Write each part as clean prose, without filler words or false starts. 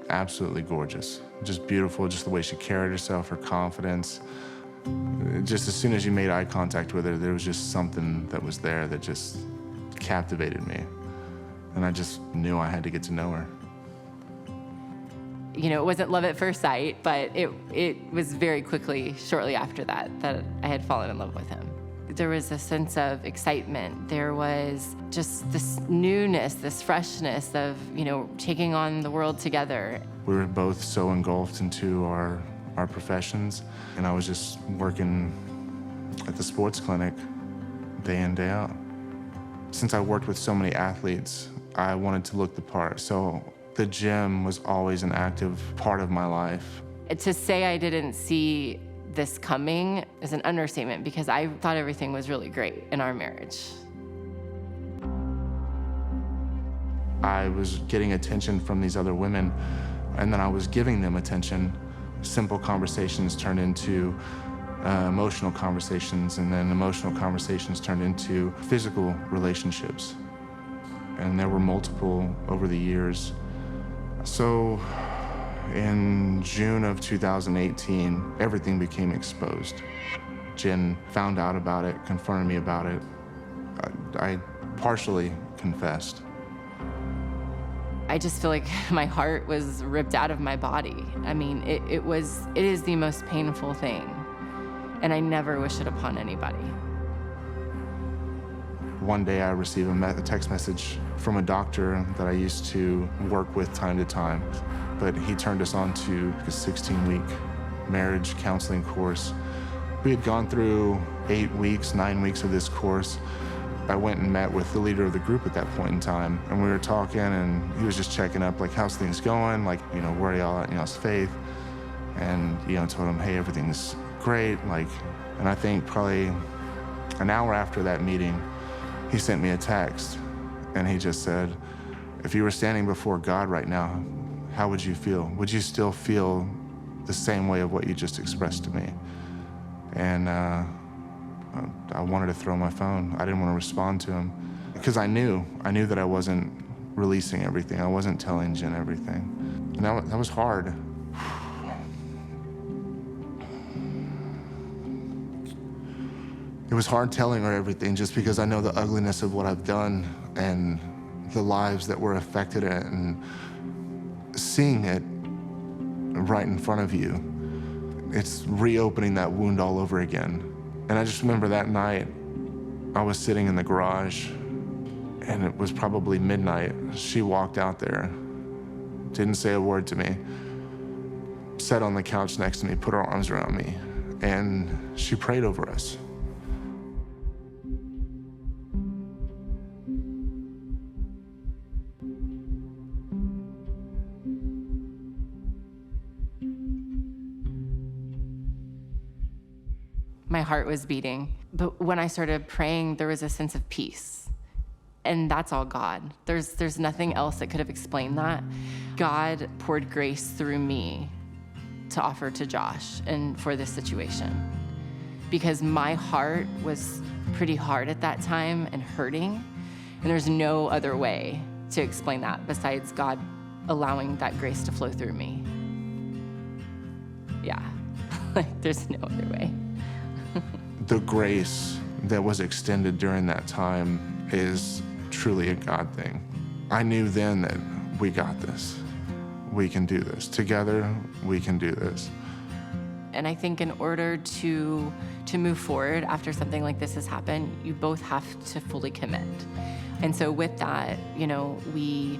absolutely gorgeous. Just beautiful, just the way she carried herself, her confidence. Just as soon as you made eye contact with her, there was just something that was there that just captivated me. And I just knew I had to get to know her. You know, it wasn't love at first sight, but it was very quickly, shortly after that I had fallen in love with him. There was a sense of excitement. There was just this newness, this freshness of, you know, taking on the world together. We were both so engulfed into our professions, and I was just working at the sports clinic day in, day out. Since I worked with so many athletes, I wanted to look the part. So the gym was always an active part of my life. To say I didn't see this coming is an understatement, because I thought everything was really great in our marriage. I was getting attention from these other women, and then I was giving them attention. Simple conversations turned into emotional conversations, and then emotional conversations turned into physical relationships. And there were multiple over the years. So in June of 2018, everything became exposed. Jen found out about it, confronted me about it. I partially confessed. I just feel like my heart was ripped out of my body. I mean, it is the most painful thing, and I never wish it upon anybody. One day I received a text message from a doctor that I used to work with time to time, but he turned us on to a 16-week marriage counseling course. We had gone through 8 weeks, 9 weeks of this course. I went and met with the leader of the group at that point in time, and we were talking, and he was just checking up, like, how's things going? Like, you know, where are y'all at in y'all's faith? And, you know, told him, hey, everything's great. Like, and I think probably an hour after that meeting, he sent me a text, and he just said, if you were standing before God right now, how would you feel? Would you still feel the same way of what you just expressed to me? And I wanted to throw my phone. I didn't want to respond to him because I knew that I wasn't releasing everything. I wasn't telling Jen everything. And that was hard. It was hard telling her everything just because I know the ugliness of what I've done and the lives that were affected, and seeing it right in front of you, it's reopening that wound all over again. And I just remember that night, I was sitting in the garage, and it was probably midnight. She walked out there, didn't say a word to me, sat on the couch next to me, put her arms around me, and she prayed over us. My heart was beating, but when I started praying, there was a sense of peace. And that's all God. There's nothing else that could have explained that. God poured grace through me to offer to Josh and for this situation. Because my heart was pretty hard at that time and hurting, and there's no other way to explain that besides God allowing that grace to flow through me. Yeah, like there's no other way. The grace that was extended during that time is truly a God thing. I knew then that we got this. We can do this. Together, we can do this. And I think in order to move forward after something like this has happened, you both have to fully commit. And so with that, you know, we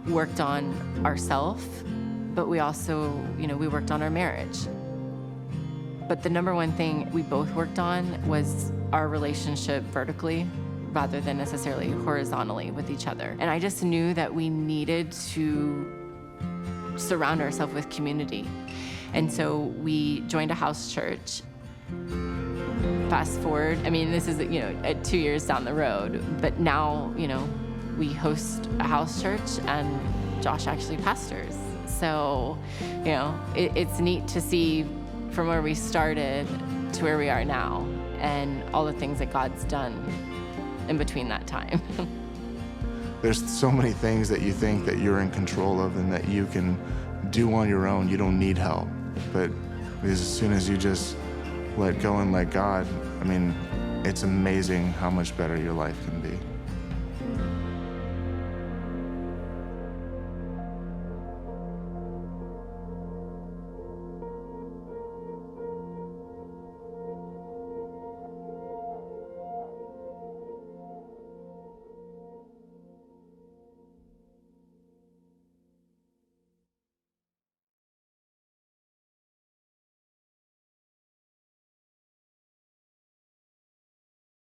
worked on ourselves, but we also, you know, we worked on our marriage. But the number one thing we both worked on was our relationship vertically rather than necessarily horizontally with each other. And I just knew that we needed to surround ourselves with community. And so we joined a house church. Fast forward, I mean, this is, you know, 2 years down the road, but now, you know, we host a house church and Josh actually pastors. So, you know, it's neat to see from where we started to where we are now and all the things that God's done in between that time. There's so many things that you think that you're in control of and that you can do on your own, you don't need help. But as soon as you just let go and let God, I mean, it's amazing how much better your life can be.